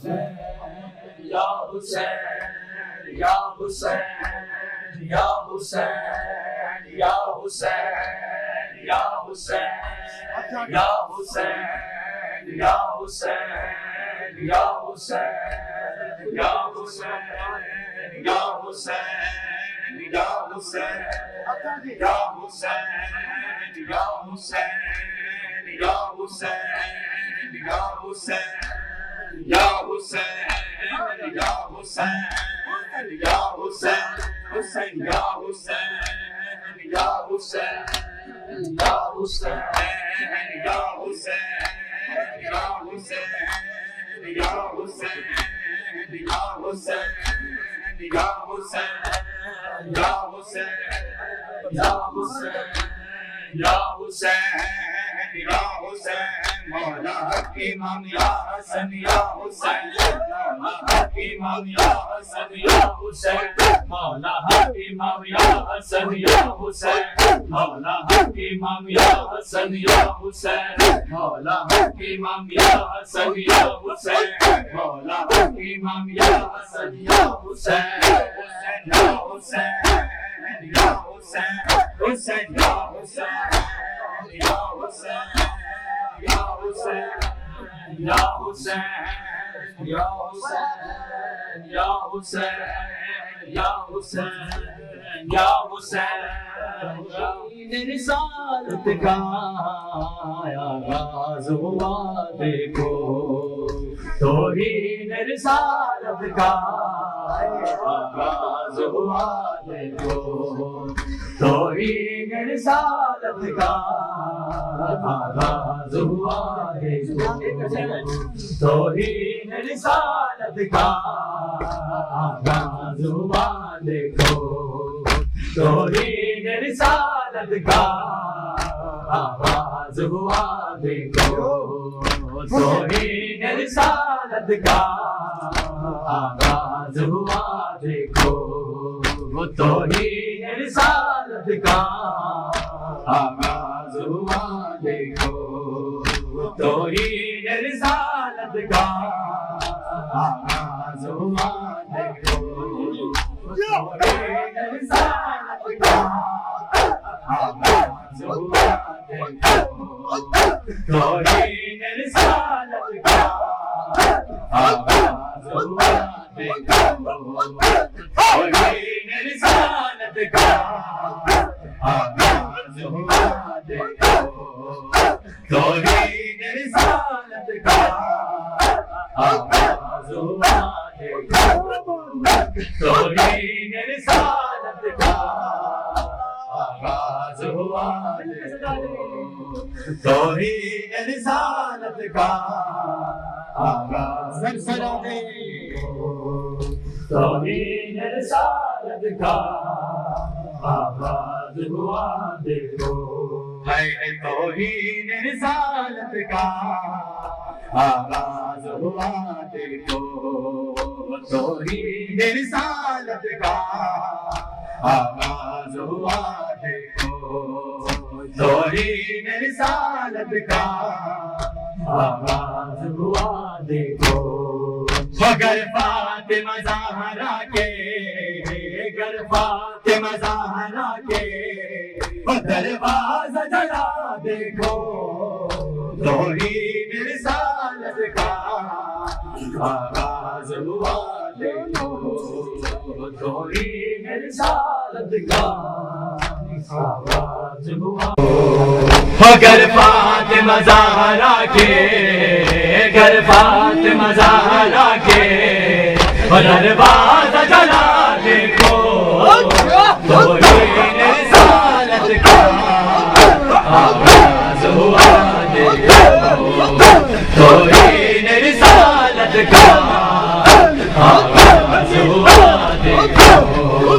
یا حسین یا حسین یا حسین یا حسین یا حسین یا حسین یا حسین یا حسین یا حسین یا حسین یا حسین یا حسین یا حسین یا حسین یا حسین یا حسین یا حسین یا حسین حسین یا حسین یا حسین یا حسین یا حسین یا حسین یا حسین یا حسین یا حسین یا حسین یا حسین یا حسین یا حسین مولا حق امام یا حسن یا حسین مولا حق امام یا حسن یا حسین مولا حق امام یا حسن یا حسین مولا حق امام یا حسن یا حسین مولا حق امام یا حسن یا حسین مولا حق امام یا حسن یا حسین یا حسین یا حسین حسین یا حسین یا حسین یا حسین یا حسین یا حسین یا حسین یا حسین یا حسین رسالت کا آغاز ہوا دیکھو توہین رسالت کا آغاز ہوا دیکھو توہین رسالت کا آغاز ہوا دیکھو توہین رسالت کا آغاز ہوا دیکھو توہین رسالت کا آغاز ہوا دیکھو توہین رسالت کا آغاز ہوا دیکھو توہین رسالت کا آغاز ہوا دیکھو توہین رسالت کا آغاز ہوا دیکھو توہین رسالت کا آغاز ہوا دیکھو توہین رسالت کا آغاز ہوا دیکھو توہین رسالت کا آغاز ہوا دیکھو توہین رسالت کا آغاز ہوا دیکھو توہین رسالت کا آغاز ہوا دیکھو توہین رسالت کا آغاز توہین رسالت کا آغاز ہوا دیکھو ہے توہین رسالت کا آغاز ہوا دیکھو توہین رسالت کا آغاز ہوا دیکھو توہین رسالت کا آغاز ہوا دیکھو مگر فاطمہ زہرا کے گر فاطمہ زہرا کے دروازہ جلا دیکھو توہین رسالت کا آغاز ہوا دیکھو توہین رسالت کا آغاز ہوا مگر فاطمہ زہرا کے گر فاطمہ زہرا کے دروازہ جلا دیکھو توہین رسالت کا آغاز ہوا دیکھو توہین رسالت کا آغاز ہوا دیکھو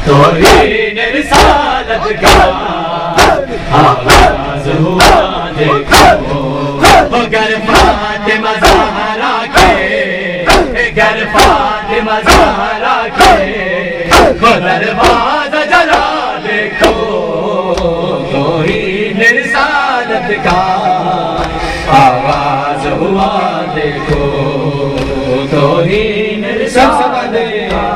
توہین رسالت کا آغاز ہوا دیکھو گر فاطمہ زہرا کے گر فاطمہ زہرا کے دروازہ جلا دیکھو توہین رسالت کا آغاز ہوا دیکھو توہین رسالت کا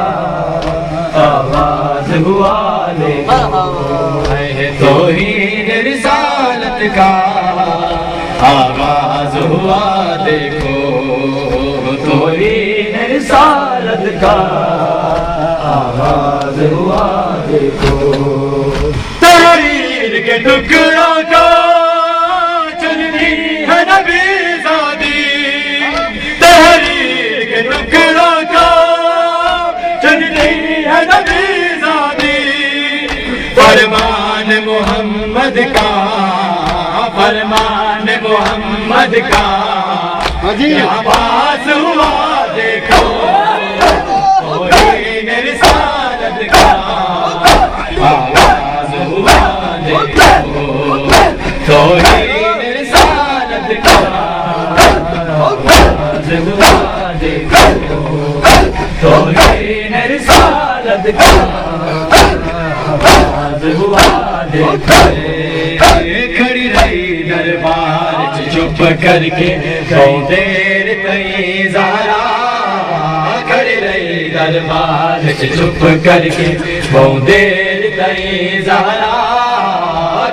آغاز ہوا دیکھو ہے توہین رسالت کا آغاز ہوا دیکھو توہین رسالت کا آغاز ہوا دیکھو تحریر کے ٹکڑوں کو چننی ہے نبی زادی تحریر کے ٹکڑوں کو چننی ہے نبی زادی فرمان محمد کا فرمان محمد کا یہاں پاس ہوا دیکھو توہین رسالت کا آغاز ہوا دیکھو توہین رسالت کا آغاز ہوا دیکھو توہین رسالت کا آغاز ہوا دیکھو کھڑی رہی دربار چپ کر کے کئی دیر تئی زہرا کھڑی رہی دربار چپ کر کے بہت دیر تئی زہرا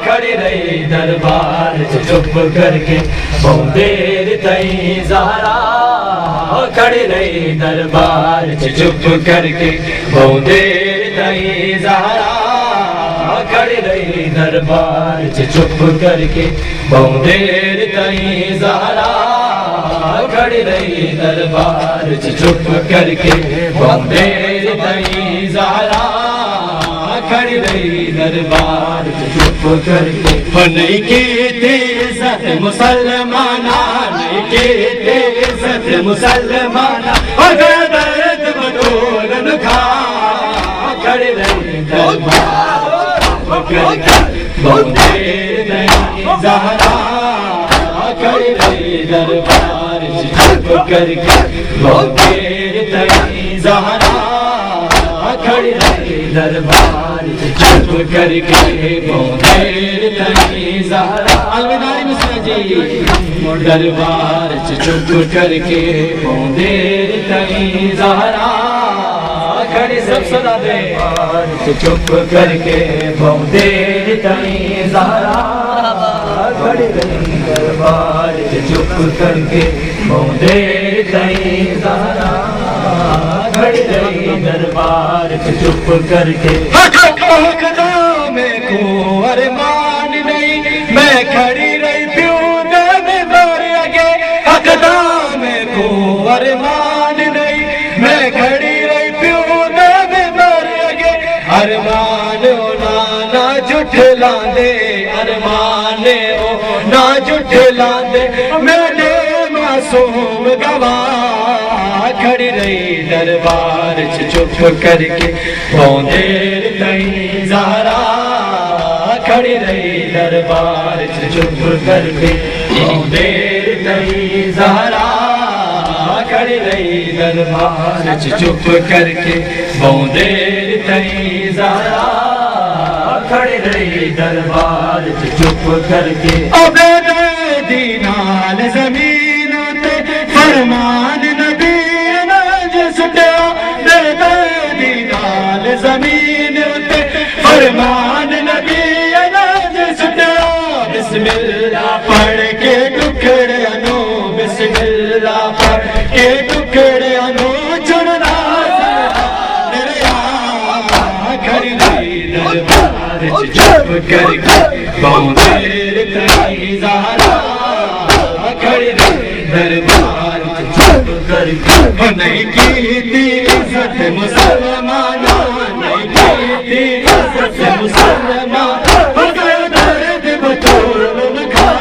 کھڑی رہی دربار چپ کر کے بہت دیر تئی زہرا کھڑی رہی دربار چپ کر کے بہت دیر تئی زہرا کھڑی رہی دربار چپ کر کے بہت دیر تئی زہرا کھڑی رہی دربار چپ کر کے بہت دیر تئی زہرا کھڑی رہی دربار چپ کر کے نہیں کیتے عزت مسلمانہ نہیں کیتے عزت مسلمانہ اگر درد بدول نکھا کھڑی رہی دربار بہت دیر تئی زہرا کھڑی رہی دربار چپ کر کے بہت دیر تئی زہرا کھڑی رہی دربار چپ کر کے بہت دیر تئی زہرا الوداعی مسئلہ جی دربار چپ کر کے بہت دیر تئی زہرا کھڑی سب صدا دے چپ کر کے بہت دیر تئی زہرا کھڑی رہی دربار چپ کر کے بہت دیر تئی زہرا کھڑی رہی دربار چپ کر کے میں کو ارمان نہیں میں کھڑی رہی پیوں میں بار اگے حقدہ میں کو ارمان نہیں میں کھڑی رہی پیوں میں بار اگے ارمان نہ جھٹلا دے ارمان نہ جھٹلا دے میرے معصوم گواہ کھڑی رہی دربار چپ کر کے بہت دیر تئی زہرا کھڑی رہی دربار چپ کر کے بہت دیر تئی زہرا کھڑی رہی دربار چپ کر کے بہت دیر تئی زہرا کھڑی رہی دربار چپ کر کے عبید دینال زمین تے فرمان نبی نج سٹیا دینال زمین تے فرمان نبی نج سٹیا بسم اللہ پڑھ کے ٹکڑے انو بسم اللہ پڑھ کے ٹکڑے انو چڑھنا کھڑی رہی دربار چپ کر کے بہت دیر تئی زہرا کھڑی رہی دربار چپ کر کے نہیں کیتی عزت مسلمانہ نہیں کیتی عزت مسلمانہ درد بطول نکھا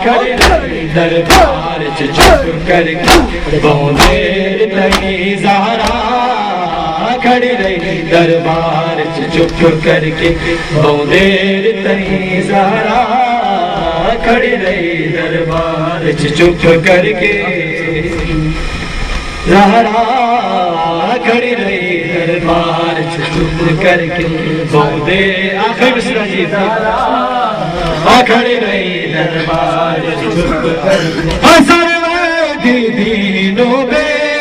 کھڑی رہی دربار چپ کر کے بہت دیر تئی زہرا کھڑی رہی دربار چپ کر کے بہت دیر تئی زہرا کھڑی رہی دربار چپ کر کے زہرا کھڑی رہی دربار چپ کر کے بہت دیر آخر مصرع جی زہرا کھڑی رہی دربار چپ کر کے حسن دینوں بے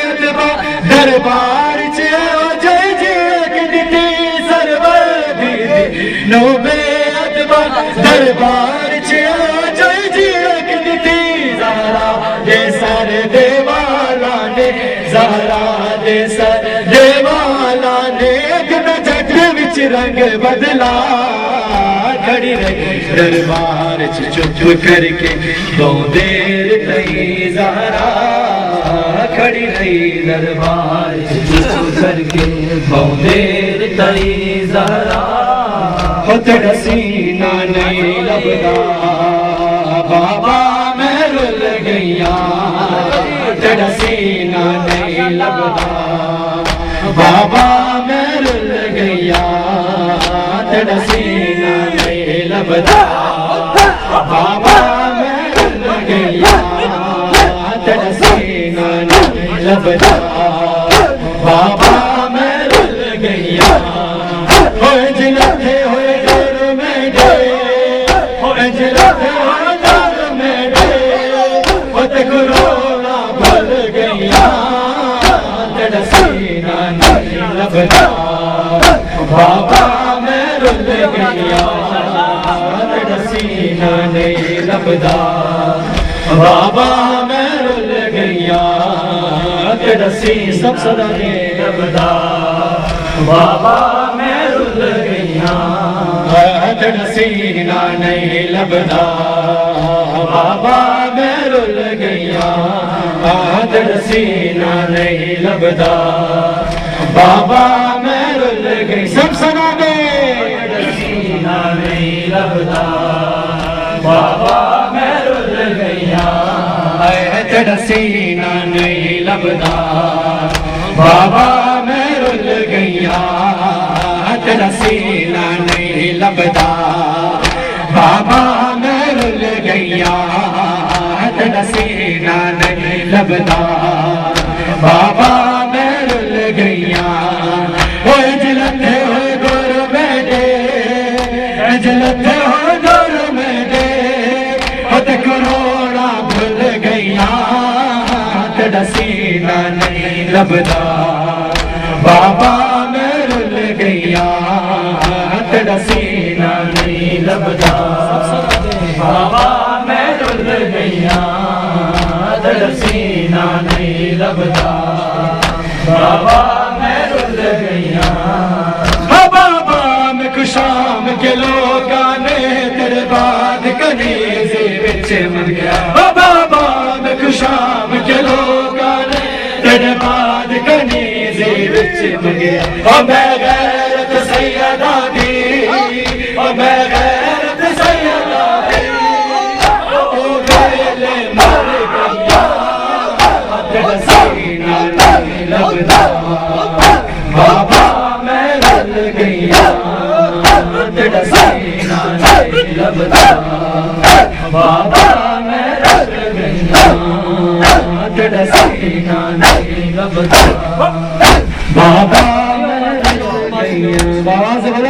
دربار چیا جائے جی رکھ دیتی زہرا دے سر دے والا نے زہرا دے سر دے والا نے کنا جٹ وچ رنگ بدلا کھڑی رہی دربار چپ کر کے دو دیر تئی زہرا کھڑی رہی دربار چپ کر کے دو دیر تئی زہرا تیرا سینہ نہیں لبدا بابا میں رل گیا تیرا سینہ نہیں لبدا بابا میں رل گیا تیرا سینہ نہیں لبدا بابا میں رل گیا تیرا سینہ نہیں لبدا بابا میں رل گیا ہوئے جلتے ہوئے بابا میں رل گیا تیرا سینہ نہیں لبدا بابا میں رل گیا تیرا سینہ سب صدا نہیں لبدا بابا میں رل گیا تیرا سینہ نہیں لبدا بابا میں رل گیا تیرا سینہ نہیں لبدا بابا میں رل گئی سب سنا دے تیرا سینہ نہیں لبدا بابا میں رل گیا تیرا سینہ نہیں لبدا بابا میں رل گیا تیرا سینہ نہیں لبدا بابا میں رل گیا تیرا سینہ نہیں لبدا بابا میں رل گیا ہوئے جلتے ہوئے گور بیٹے جلتے ہوئے گور بیٹے خود کروڑا بھول گیا تیرا سینہ نہیں لبدا بابا میں رل گیا تیرا سینہ نہیں لبدا بابا میں رل گیا تیرا سینہ نہیں لبدا بابا میں رل گیا بابا میں کشام کے لوگاں نے تیرے بعد کنیزی بچ من گیا بابا میں کشام کے لوگاں نے تیرے بعد کنیزی بچ من گیا میں غیرت سیدہ دی میں غیرت سیدہ دی او گیلے مر گیا تیرا سینہ نہیں لبدا بابا میں رل گیا تیرا سینہ نہیں لبدا بابا میں رل گیا تیرا سینہ نہیں لبدا بابا